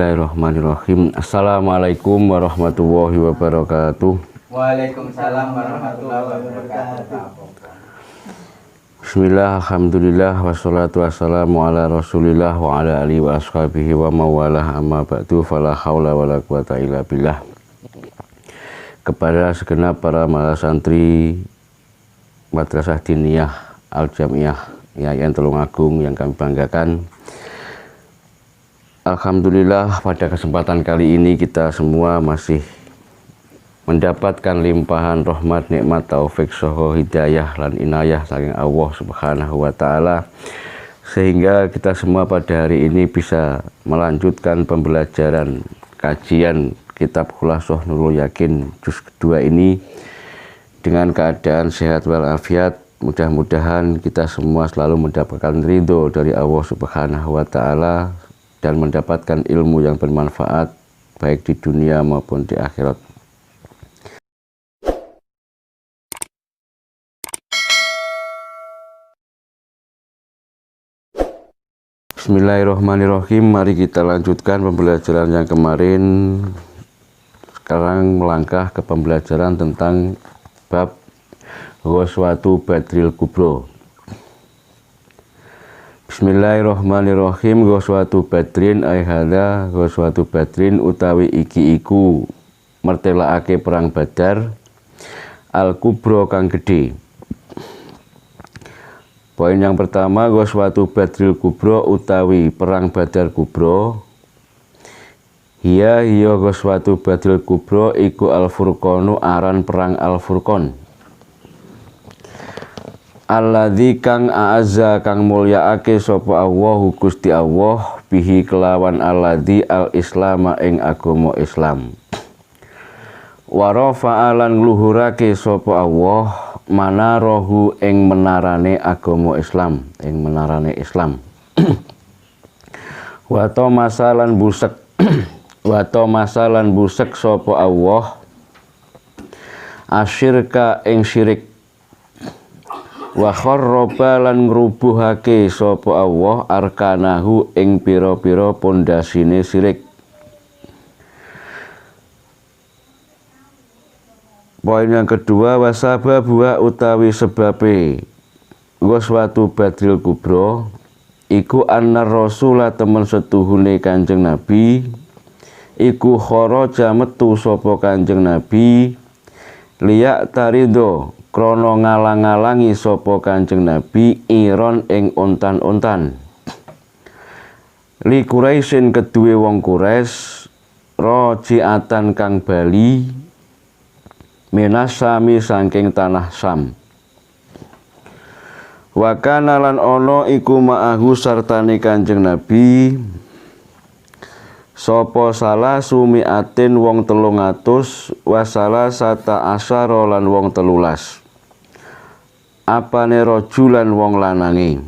Bismillahirrahmanirrahim. Assalamualaikum warahmatullahi wabarakatuh. Waalaikumsalam warahmatullahi wabarakatuh. Bismillah, alhamdulillah, wassalatu wassalamu ala rasulillah wa ala alihi wa ashabihi wa mawalah amma ba'du, fala hawla wa la quwata illa billah. Kepada segenap para santri Madrasah Diniyah Al-Jamiah Yayan Tulungagung yang kami banggakan, alhamdulillah pada kesempatan kali ini kita semua masih mendapatkan limpahan rahmat, nikmat, taufik, saha hidayah lan inayah saking Allah Subhanahu wa taala, sehingga kita semua pada hari ini bisa melanjutkan pembelajaran kajian kitab Khulasath Nurul Yakin juz kedua ini dengan keadaan sehat walafiat. Mudah-mudahan kita semua selalu mendapatkan ridho dari Allah Subhanahu wa taala dan mendapatkan ilmu yang bermanfaat baik di dunia maupun di akhirat. Bismillahirrahmanirrahim. Mari kita lanjutkan pembelajaran yang kemarin. Sekarang melangkah ke pembelajaran tentang bab Ghazwatu Badril Kubra. Bismillahirrahmanirrahim. Ghazwatu Badrin ay hadza Ghazwatu Badrin utawi iki iku mertelaake perang Badar al kubra kang gedhe. Poin yang pertama, Ghazwatu Badril Kubra utawi perang Badar Kubra. Hiya Ghazwatu Badril Kubra iku al-Furqanu aran perang al-Furqan. Alladzi kang a'azza kang mulyaake sapa Allah Gusti Allah bihi kelawan alladzi al-islama ing agama Islam. Wa rafa'alan ngluhurake sapa Allah manarahu ing menarane agama Islam, ing menarane Islam. Wa ta masalan busek sapa Allah asyirka ing syirik. Wa kharraba lan ngrubuhake sapa Allah arkanahu ing pira-pira pondasine syirik. Poin yang kedua, wasababu utawi sebabe Ghazwatu Badril Kubra iku annar rasula temen setuhune Kanjeng Nabi iku kharaja metu sapa Kanjeng Nabi liyak tarido krana ngalang-alangi sapa Kanjeng Nabi iron ing ontan-ontan li Quraisyin keduwe wong Quraisy rojiatan kang bali minas Sami saking tanah Sam. Wa kana lan ana iku ma'ahu sartane Kanjeng Nabi sapa salah sumiatin wong 300 wasala sata asyara lan wong 13. Apane rajulan wong lanange.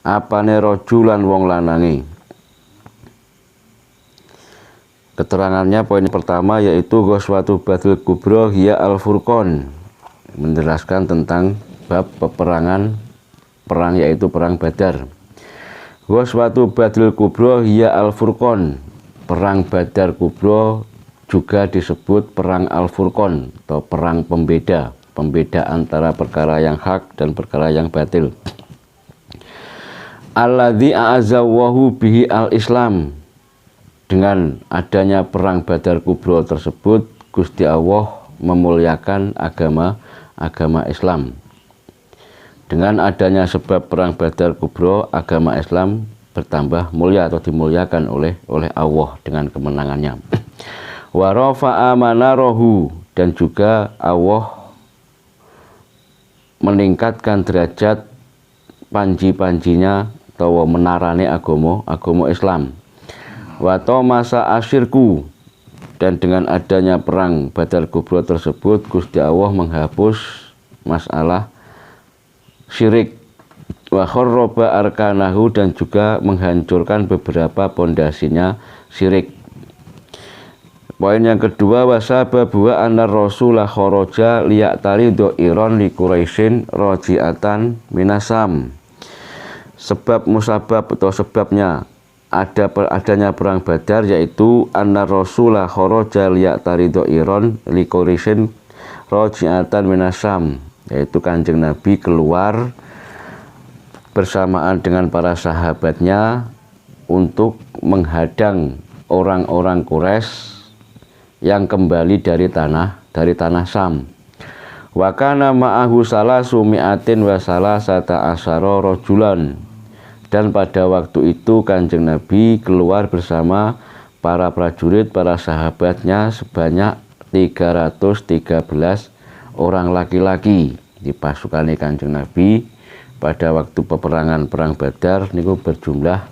Apane rajulan wong lanange. Keterangannya poin pertama yaitu Ghazwatu Badril Kubra hiya al-Furqan, menjelaskan tentang bab peperangan perang yaitu perang Badar. Ghazwatu Badril Kubra hiya al-Furqan, perang Badar Kubra juga disebut perang al-Furqan atau perang pembeda, pembeda antara perkara yang hak dan perkara yang batil. Alladzi a'azzawahu bihi al-Islam. Dengan adanya perang Badar Kubra tersebut, Gusti Allah memuliakan agama Islam. Dengan adanya sebab perang Badar Kubra, agama Islam bertambah mulia atau dimuliakan oleh Allah dengan kemenangannya. Wa rafa'a manarahu, dan juga Allah meningkatkan derajat panji-panjinya atau menarane agama Islam. Wa masa asyirku, dan dengan adanya perang Badar Kubra tersebut Gusti Allah menghapus masalah syirik. Wa kharraba arkanahu, dan juga menghancurkan beberapa pondasinya syirik. Poin yang kedua, wasababu annar rasulah kharaja liya'taridu iron li Quraisyin raji'atan minasam. Sebab musabab atau sebabnya adanya perang Badar, yaitu anna Rasulullah kharaja liya'taridu Iran liqorishin raji'atan minasam, yaitu Kanjeng Nabi keluar bersamaan dengan para sahabatnya untuk menghadang orang-orang Quraisy yang kembali dari tanah Sam. Wa kana ma'ahu salasu mi'atin wa salasata asyara rajulan, dan pada waktu itu Kanjeng Nabi keluar bersama para prajurit, para sahabatnya sebanyak 313 orang laki-laki. Di pasukan Kanjeng Nabi pada waktu peperangan perang Badar niku berjumlah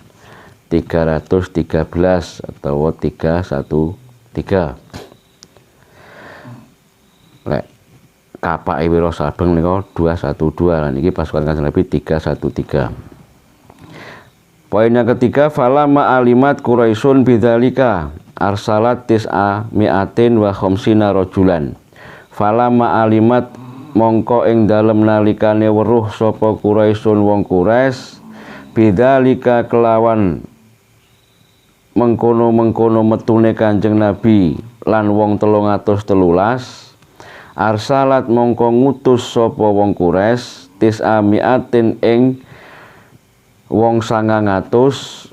313 atau 313. Lek kapake Wiro Sabeng niku 212, lan iki pasukan Kanjeng Nabi 313. Poin yang ketiga, falamma alimat Quraisyun bidzalika arsalat tis'a mi'atin wa khamsina rajulan. Falamma alimat mongko ing dalem nalikane weruh sapa Quraisyun wong Quraisy bidzalika kelawan mengkono metune Kanjeng Nabi lan wong 313, arsalat mongko ngutus sapa wong Quraisy tis'a mi'atin ing wong 900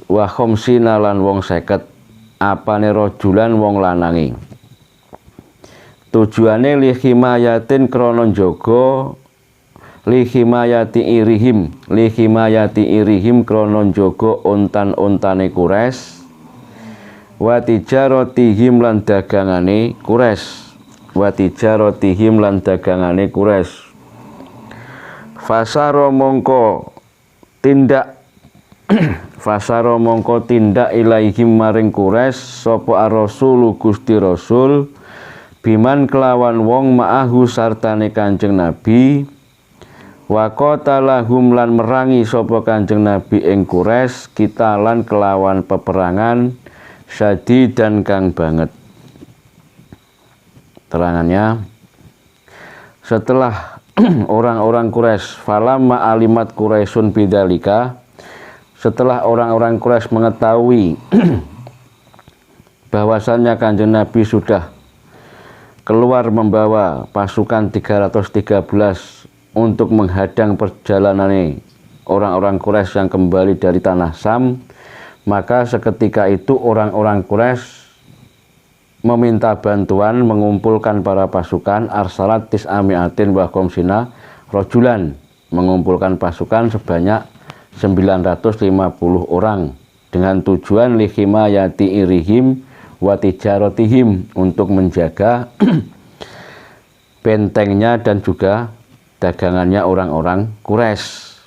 wa khamsina lan wong 50, apane rajulan wong lanangi. Tujuane li himayatin krana njaga, li himayati irihim krana njaga ontan-ontane Quraisy, wa tijaratihim lan dagangane Quraisy, fasara mongko tindak ilaihim maring Quraisy sapa ar-rasulu Gusti Rasul biman kelawan wong ma'ahu sartane Kanjeng Nabi, wa qatalahum lan merangi sapa Kanjeng Nabi ing Quraisy kitalan kelawan peperangan syadidan kang banget. Terangannya, setelah orang-orang Quraisy, falamma alimat Quraisyun bidzalika, setelah orang-orang Quraisy mengetahui bahwasannya Kanjeng Nabi sudah keluar membawa pasukan 313 untuk menghadang perjalanan orang-orang Quraisy yang kembali dari tanah Sam, maka seketika itu orang-orang Quraisy meminta bantuan mengumpulkan para pasukan arsalat tis'ami'atin wa khamsina rajulan, mengumpulkan pasukan sebanyak 950 orang dengan tujuan lihimayati irihim wa tijaratihim, untuk menjaga bentengnya dan juga dagangannya orang-orang Quraisy.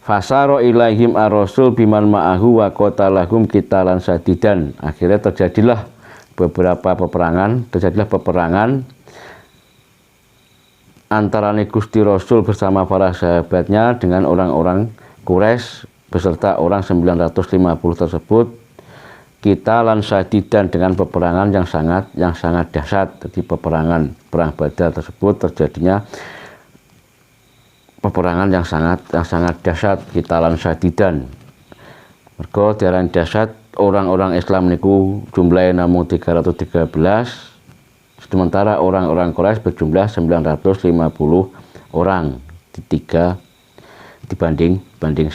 Fasaro ilaihim ar-rasul biman ma'ahu wa qatalahum qitalan sadidan. Akhirnya terjadilah peperangan antara Gusti Rasul bersama para sahabatnya dengan orang-orang Quraisy beserta orang 950 tersebut, qitalan sadidan, dengan peperangan yang sangat dahsyat. Jadi perang Badar tersebut terjadinya peperangan yang sangat dahsyat, qitalan sadidan. Mergo diarani dahsyat, orang-orang Islam niku jumlahnya namung 313, sementara orang-orang Quraisy berjumlah 950 orang, dibanding 1.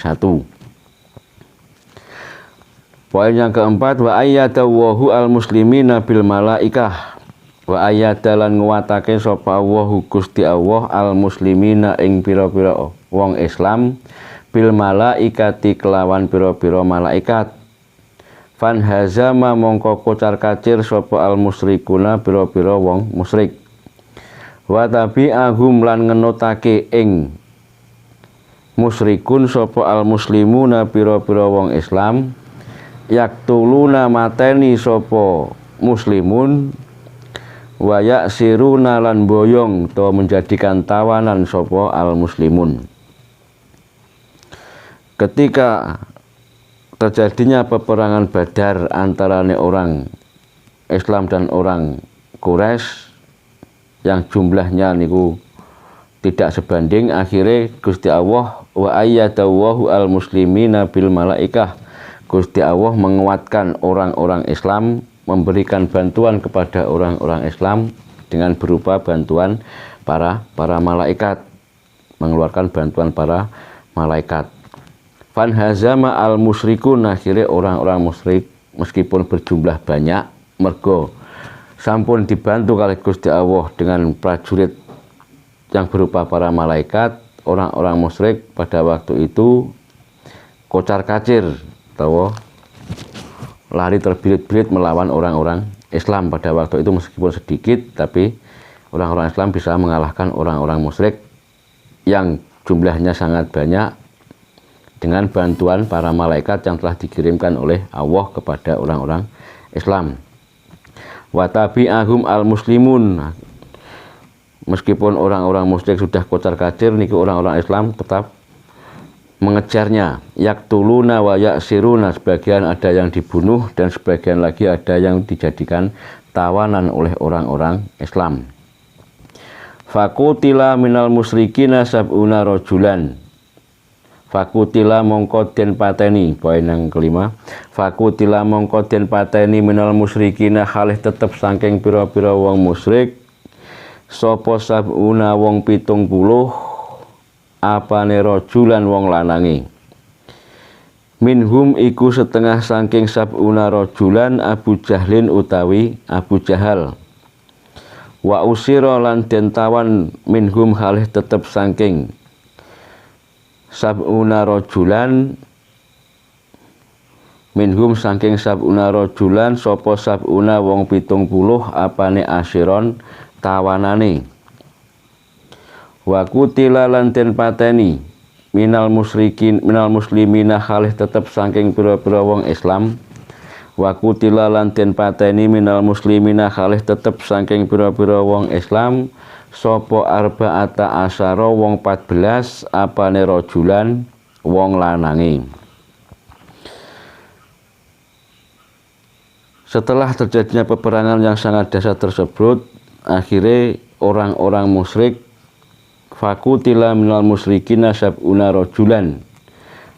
Poin yang keempat, wa ayyadahu al-muslimina bil malaikah, wa ayyadalan nguwatake sapa Allahu Gusti Allah al-muslimina ing pira-pira wong Islam bil malaikati kelawan pira-pira malaikat. Fan hazama mongko kocar kacir sapa al-musyrikuna pira-pira wong musyrik. Wa tabi'ahum lan ngenutake ing musyrikun sapa al-muslimuna pira-pira wong Islam, yaktuluna mateni sapa muslimun, wa yaksiruna lan boyong atau menjadikan tawanan sapa al-muslimun. Ketika terjadinya peperangan Badar antara orang Islam dan orang Quraisy yang jumlahnya niku tidak sebanding, akhirnya Gusti Allah wa ayyadahu al-muslimina bil malaikah, Gusti Allah menguatkan orang-orang Islam, memberikan bantuan kepada orang-orang Islam dengan berupa bantuan para malaikat, mengeluarkan bantuan para malaikat. Fanhazama al musyrikun, akhirnya orang-orang musyrik meskipun berjumlah banyak mergo sampun dibantu kali Gusti Allah dengan prajurit yang berupa para malaikat, orang-orang musyrik pada waktu itu kocar-kacir atau lari terbirit-birit melawan orang-orang Islam pada waktu itu, meskipun sedikit tapi orang-orang Islam bisa mengalahkan orang-orang musyrik yang jumlahnya sangat banyak dengan bantuan para malaikat yang telah dikirimkan oleh Allah kepada orang-orang Islam. Wa tabi'ahum al-muslimun, meskipun orang-orang musyrik sudah kocar-kacir, niki orang-orang Islam tetap mengejarnya. Yaktuluna wa yaksiruna, sebagian ada yang dibunuh dan sebagian lagi ada yang dijadikan tawanan oleh orang-orang Islam. Fakutila minal musyrikina sab'una rajulan, fakutila mongko den pateni. Poin yang kelima, fakutila mongko den pateni minal musyrikina halih tetep saking pira-pira wong musyrik sapa sab'una wong 70 apane rajulan wong lanangi. Minhum iku setengah saking sab'una rajulan Abu Jahlin utawi Abu Jahal. Wa usira lan den tawan minhum halih tetep saking sab'una rajulan, minhum saking sab'una rajulan sapa sab'una wong 70 apane asiron tawanane. Wa kutila lan den pateni minal musyrikin minal muslimina halih tetep saking pira-pira wong Islam. Wa kutila lan den pateni minal muslimina halih tetep saking pira-pira wong Islam sapa arba'ata asyara wong 14 apane rajulan wong lanangi. Setelah terjadinya peperangan yang sangat dahsyat tersebut, akhirnya orang-orang musyrik fakutila minal musyrikina sab'una rajulan,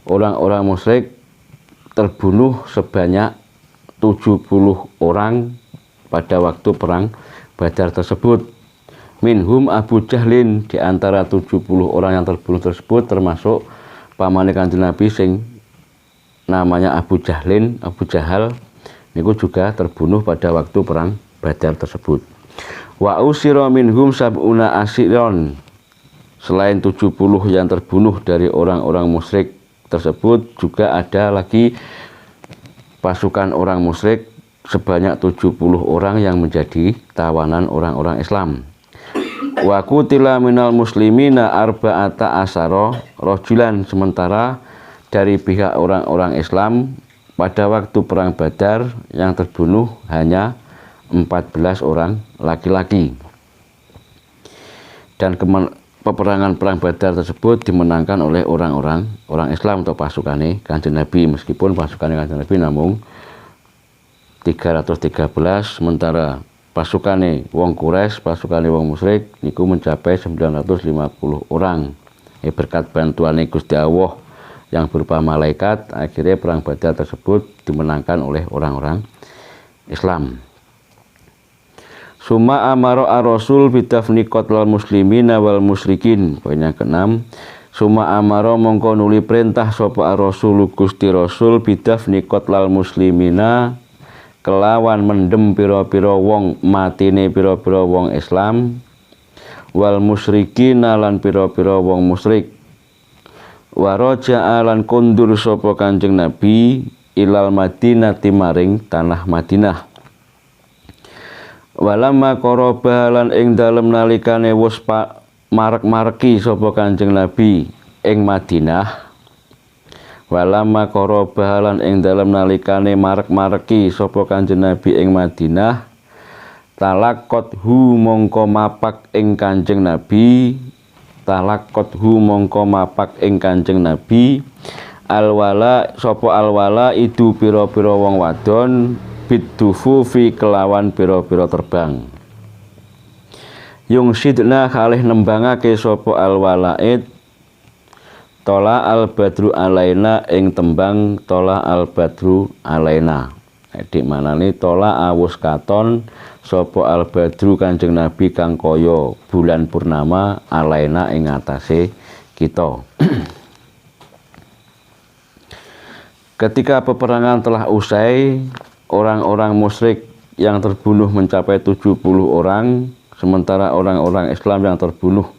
orang-orang musyrik terbunuh sebanyak 70 orang pada waktu perang Badar tersebut. Minhum Abu Jahlin, di antara 70 orang yang terbunuh tersebut termasuk pamane Kanjeng Nabi sing namanya Abu Jahlin, Abu Jahal, niku juga terbunuh pada waktu perang Badar tersebut. Wa usira minhum sab'una asiron, selain 70 yang terbunuh dari orang-orang musyrik tersebut, juga ada lagi pasukan orang musyrik sebanyak 70 orang yang menjadi tawanan orang-orang Islam. Wa kutila minal muslimina arba'ata asyara rajulan, sementara dari pihak orang-orang Islam pada waktu perang Badar yang terbunuh hanya 14 orang laki-laki. Dan peperangan perang Badar tersebut dimenangkan oleh orang Islam atau pasukannya Kanjeng Nabi, meskipun pasukannya Kanjeng Nabi namun 313, sementara pasukannya wong Quraisy, pasukannya wong musyrik niku mencapai 950 orang. Berkat bantuan Gusti Allah yang berupa malaikat, akhirnya perang Badar tersebut dimenangkan oleh orang-orang Islam. Summa amara ar-rasul bitafni qatlal muslimina wal musyrikin. Poin yang keenam, summa amara mongko nuli perintah sapa ar-rasul Gusti Rasul bitafni qatlal muslimina kelawan mendem pira-pira wong matine pira-pira wong Islam, wal musyrikin lan pira-pira wong musyrik. Wa raja'a lan kundur sapa Kanjeng Nabi ilal Madinah maring tanah Madinah. Walamma qaraba lan ing dalem nalikane wis marek-mareki sapa Kanjeng Nabi ing Madinah. Walamma qaraba lan ing dalem nalikane marek-mareki sapa Kanjeng Nabi ing Madinah, talaqathu mongko mapak ing Kanjeng Nabi, talaqathu mongko mapak ing Kanjeng Nabi alwala sapa alwala itu pira-pira wong wadon bidufufi kelawan pira-pira terbang. Yung sidna kalih nembangake sapa alwalaid tola al badru alaina ing tembang tola al badru alaina. Di mana nih tola awus katon sopo al badru Kanjeng Nabi kang kaya bulan purnama alaina ing atase kita. Ketika peperangan telah usai, orang-orang musyrik yang terbunuh mencapai 70 orang, sementara orang-orang Islam yang terbunuh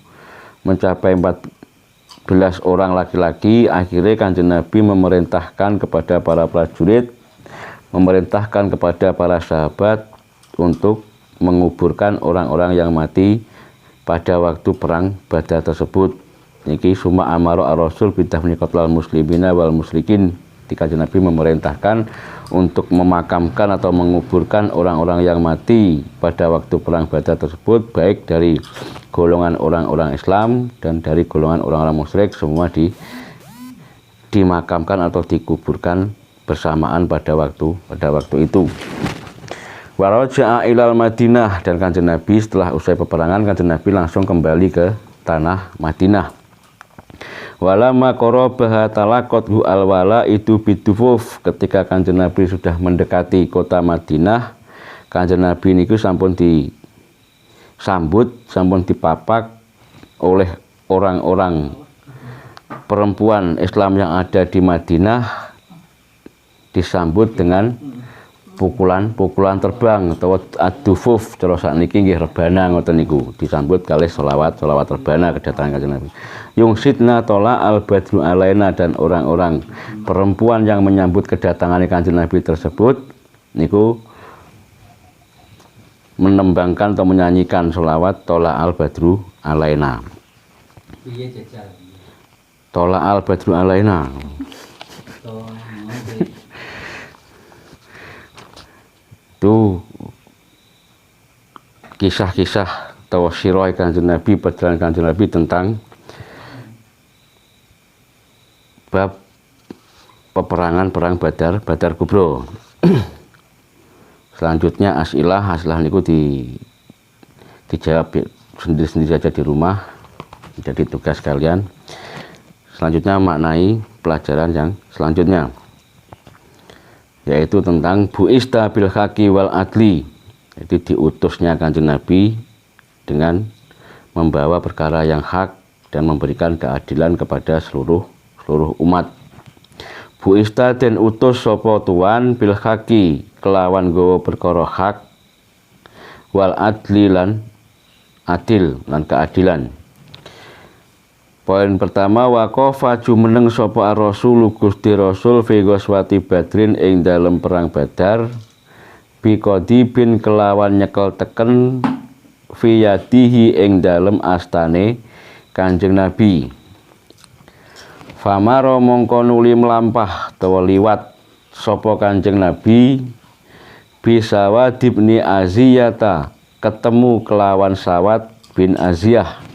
mencapai 14 orang laki-laki. Akhirnya Kanjeng Nabi memerintahkan kepada para prajurit, memerintahkan kepada para sahabat untuk menguburkan orang-orang yang mati pada waktu perang Badar tersebut. Niki summa amaro ar-rasul bidafni qatlal muslimina wal musyrikin. Kanjeng Nabi memerintahkan untuk memakamkan atau menguburkan orang-orang yang mati pada waktu perang Badar tersebut, baik dari golongan orang-orang Islam dan dari golongan orang-orang musyrik, semua dimakamkan atau dikuburkan bersamaan pada waktu itu. Waraja'a ilal Madinah, dan Kanjeng Nabi setelah usai peperangan, Kanjeng Nabi langsung kembali ke tanah Madinah. Walama qarabaha talaqathu alwala itu bidufuf. Ketika Kanjeng Nabi sudah mendekati kota Madinah, Kanjeng Nabi niku sampun disambut, sampun dipapak oleh orang-orang perempuan Islam yang ada di Madinah, disambut dengan pukulan terbang atau ad-dufuf, cara sakniki nggih rebana ngoten niku, disambut kalih selawat rebana kedatangan Kanjeng Nabi. Yungsidna tola al-badru alaina, dan orang-orang perempuan yang menyambut kedatangan Kanjeng Nabi tersebut niku menembangkan atau menyanyikan selawat tola al-badru alaina. Tola al-badru alaina. Itu kisah-kisah atau sirah Kanjeng Nabi, perjalanan Kanjeng Nabi tentang bab peperangan perang Badar Kubro. Selanjutnya asilah niku dijawab sendiri-sendiri saja di rumah, jadi tugas kalian. Selanjutnya maknai pelajaran yang selanjutnya, yaitu tentang bu'ista bil haqi wal adli, itu diutusnya Kanjeng Nabi dengan membawa perkara yang hak dan memberikan keadilan kepada seluruh umat. Bu'ista den utus sapa tuan bil haqi kelawan gawa perkara hak, wal adli lan adil lan keadilan. Poin pertama, waqafa jumeneng sapa ar-rasul Gusti Rasul fi ghazwati Badrin ing dalem perang Badar, bi qadibin kelawan nyekel teken fi yadihi ing dalem astane Kanjeng Nabi. Famaro mongko nuli mlampah utawa liwat sapa Kanjeng Nabi bisa wadibni Aziyata, ketemu kelawan Sawat bin Aziyah.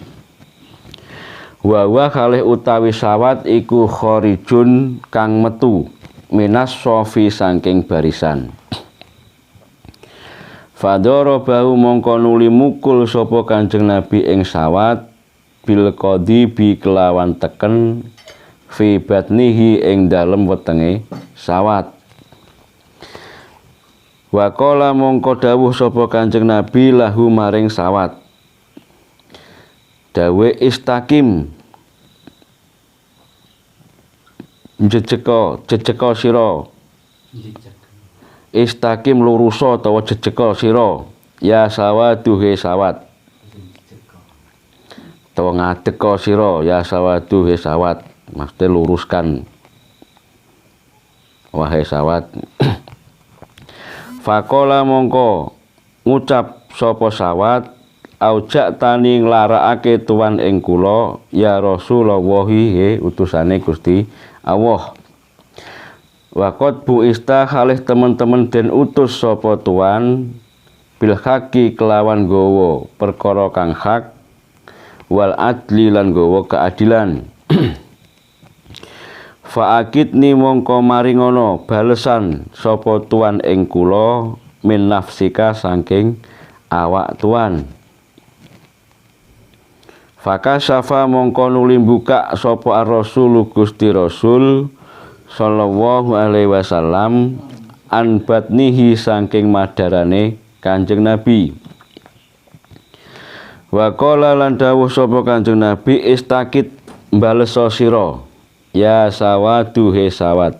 Wa kalih utawi Sawat iku khorijun kang metu minas sofi saking barisan. Fadoro bau mongko nuli mukul sapa Kanjeng Nabi ing Sawat bil qadibi kelawan teken fi batnihi ing dalem wetenge Sawat. Wa qala mongko dawuh sapa Kanjeng Nabi lahu maring Sawat, dawe istakim, jejeka sira, istakim lurusa utawa jejeka sira, ya Sawadu he Sawat, utawa ngadeka sira, ya Sawadu he Sawat, maksudnya luruskan wahai Sawat. Faqala mongko ngucap sapa Sawat, aujak tani nglarakake tuan ing kula ya Rasulullah he utusane Gusti Allah. Waqat bu ista halih teman-teman den utus sapa tuan bil haqi kelawan gawa perkara kang hak, wal adli lan gawa keadilan. Fa'akidni mongko maringono balesan sapa tuan ing kula min nafsika saking awak tuan. Fakasyafa mongko nuli buka sapa ar-rasul Gusti Rasul sallallahu alaihi wasallam an batnihi saking madarane Kanjeng Nabi. Wa qala lan dawuh sapa Kanjeng Nabi istakit mbaleso sira ya sawadu he sawat.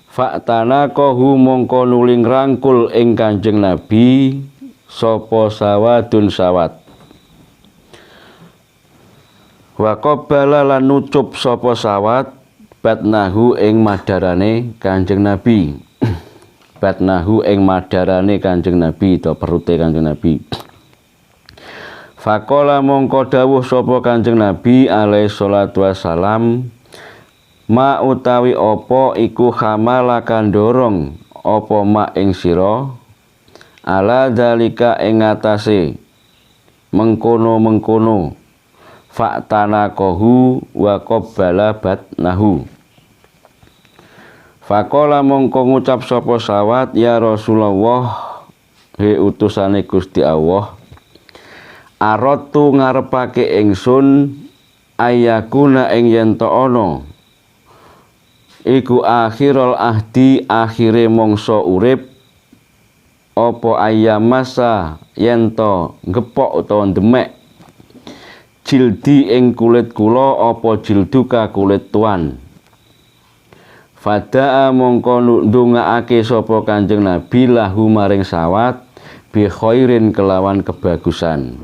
Faktana kohu mongko nuli ngrangkul ing Kanjeng Nabi sapa sawadun sawat. Wa qabbala lan nucup sapa sawat batnahu ing madarane Kanjeng Nabi. Batnahu ing madarane Kanjeng Nabi to perute Kanjeng Nabi. Faqala mongko dawuh sapa Kanjeng Nabi alaihi salatu wassalam ma utawi apa iku hamalakan dorong apa ma ing sira ala dalika ing atase mengkono-mengkono faktana kohu wa qabbala batnahu. Faqala mongko ngucap sapa sawat ya Rasulullah he utusane Gusti Allah aratu ngarepake ingsun ayakuna ing yen ta ana iku akhirul ahdi akhire mangsa urip apa ayyamasa yen ta gepok utawa demek jildi ing kulit kula apa jilduka kulit tuan. Fadaa mongko ndongaake sapa Kanjeng Nabi lahu maring sawat bi khairin kelawan kebagusan.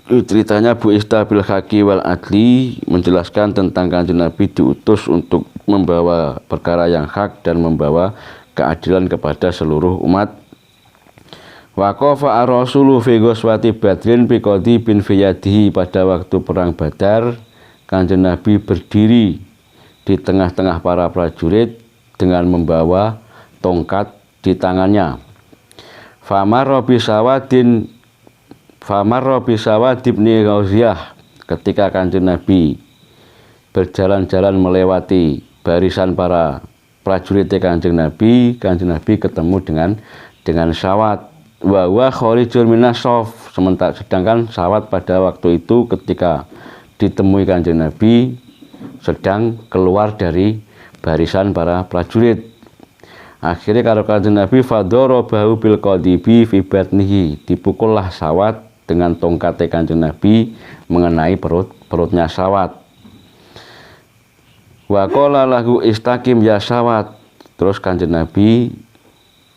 Ceritanya Bu Istabil Haqi wal Adli menjelaskan tentang Kanjeng Nabi diutus untuk membawa perkara yang hak dan membawa keadilan kepada seluruh umat. Waqafa ar-rasulu fi ghazwati Badrin bi qadi bin fiyadihi pada waktu perang Badar Kanjeng Nabi berdiri di tengah-tengah para prajurit dengan membawa tongkat di tangannya. Famarra bisawad ibni Ghaziyah ketika Kanjeng Nabi berjalan-jalan melewati barisan para prajurit Kanjeng Nabi ketemu dengan Sawat wa kharijun minas shaf sedangkan Sawat pada waktu itu ketika ditemui Kanjeng Nabi sedang keluar dari barisan para prajurit. Akhirnya karo Kanjeng Nabi fadoro bahu bil qadibi fi batnihi dipukullah Sawat dengan tongkat Kanjeng Nabi mengenai perutnya Sawat. Wa qala lahu istaqim ya Sawat. Terus Kanjeng Nabi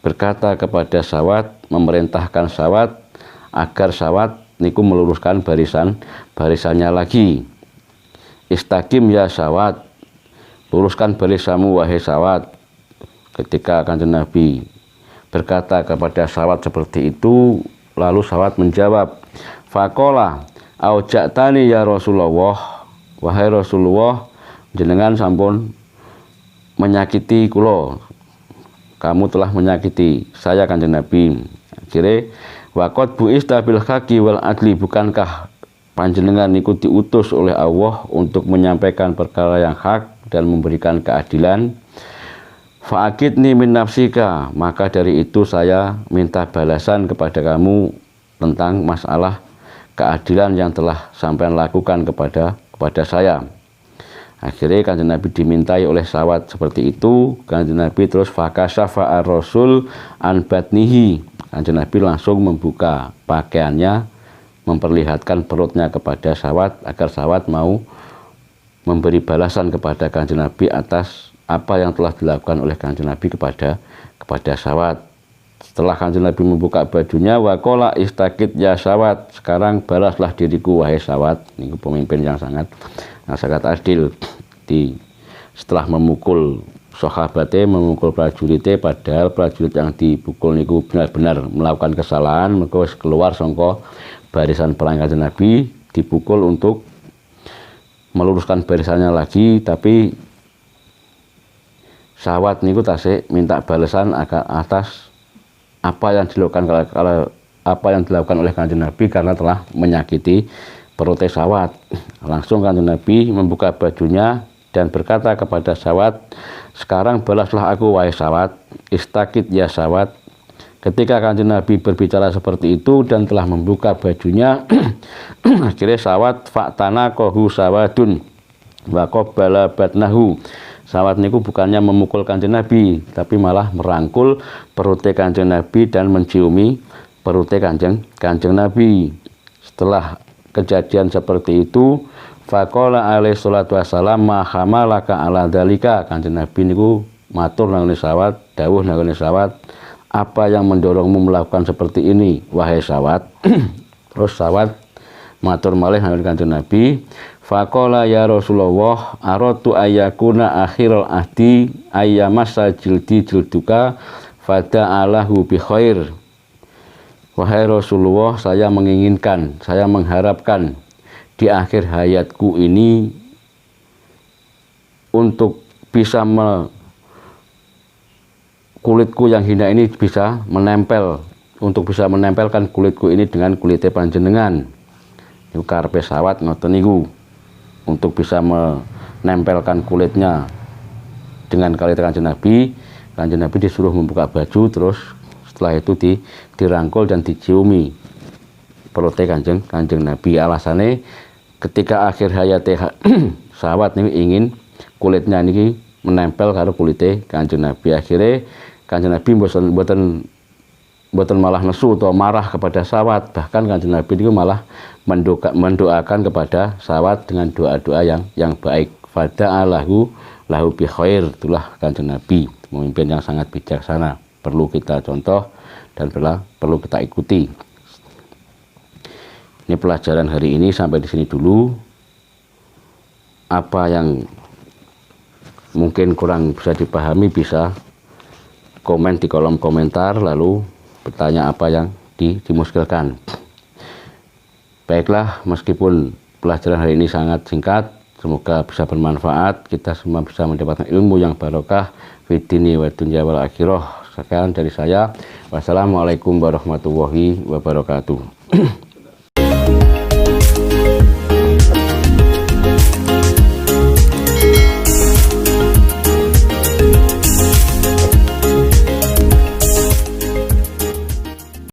berkata kepada Sawat, memerintahkan Sawat agar Sawat niku meluruskan barisannya lagi. Istaqim ya Sawat, luruskan barisanmu wahai Sawat. Ketika Kanjeng Nabi berkata kepada Sawat seperti itu, lalu Sawat menjawab, faqala auja'tani ya Rasulullah, wahai Rasulullah, jenengan sampun menyakiti kula, kamu telah menyakiti saya Kanjeng Nabi. Akhirnya waqad bu'ista bil haqi wal adli, bukankah panjenengan niku diutus oleh Allah untuk menyampaikan perkara yang hak dan memberikan keadilan. Fa'akidni min nafsika, maka dari itu saya minta balasan kepada kamu tentang masalah keadilan yang telah sampean lakukan kepada saya. Akhirnya Kanjeng Nabi dimintai oleh Sawat seperti itu. Kanjeng Nabi terus fakasyafa ar-rasul an batnihi, Kanjeng Nabi langsung membuka pakaiannya, memperlihatkan perutnya kepada Sawat agar Sawat mau memberi balasan kepada Kanjeng Nabi atas apa yang telah dilakukan oleh Kanjeng Nabi kepada Sawat. Setelah Kanjeng Nabi membuka bajunya, waqala istaqit ya Sawat, sekarang balaslah diriku wahai Sawat. Ini pemimpin yang sangat adil. Setelah memukul sahabatnya, memukul prajuritnya, padahal prajurit yang dipukul niku benar-benar melakukan kesalahan, maka keluar sangka barisan perang Kanjeng Nabi, dipukul untuk meluruskan barisannya lagi, tapi Sawat niku tasik minta balasan atas apa yang dilakukan oleh Kanjeng Nabi karena telah menyakiti perut Sawat. Langsung Kanjeng Nabi membuka bajunya dan berkata kepada Sawat, sekarang balaslah aku wahai Sawat, istaqit ya Sawat, Ketika Kanjeng Nabi berbicara seperti itu dan telah membuka bajunya, akhirnya sawat faktana kohu sawadun wa qabbala batnahu. Sawat niku bukannya memukul Kanjeng Nabi, tapi malah merangkul perutnya Kanjeng Nabi dan menciumi perutnya Kanjeng Nabi. Setelah kejadian seperti itu, faqala alaihi salatu wassalam ma hamalaka ala dalika. Kanjeng Nabi niku matur nang sawat, dawuh nang sawat, apa yang mendorongmu melakukan seperti ini, wahai sawat? Terus sawat matur malih nang Kanjeng Nabi, faqala ya Rasulullah aratu ayyakuna akhirul ahdi ayyamassa jildi jilduka fada'alahu bi khair. Wahai Rasulullah, saya menginginkan, saya mengharapkan di akhir hayatku ini untuk bisa kulitku yang hina ini bisa menempel, untuk bisa menempelkan kulitku ini dengan kulitnya panjenengan. Niku karepe sawat ngoten niku, untuk bisa menempelkan kulitnya dengan kulit Kanjeng Nabi. Kanjeng Nabi disuruh membuka baju, terus setelah itu dirangkul dan diciumi perutnya Kanjeng Nabi. Alasannya ketika akhir hayatnya sawat ini ingin kulitnya ini menempel karo kulitnya Kanjeng Nabi. Akhirnya Kanjeng Nabi mboten malah nesu atau marah kepada sawat, bahkan Kanjeng Nabi itu malah mendoakan kepada sawat dengan doa-doa yang baik. Fada'alahu lahu bi khair. Itulah Kanjeng Nabi, pemimpin yang sangat bijaksana, perlu kita contoh dan perlu kita ikuti. Ini pelajaran hari ini sampai di sini dulu. Apa yang mungkin kurang bisa dipahami bisa komen di kolom komentar, lalu bertanya apa yang dimuskilkan. Baiklah, meskipun pelajaran hari ini sangat singkat, semoga bisa bermanfaat, kita semua bisa mendapatkan ilmu yang barokah fid dini wa dunya wal akhirah. Sekian dari saya. Wassalamualaikum warahmatullahi wabarakatuh.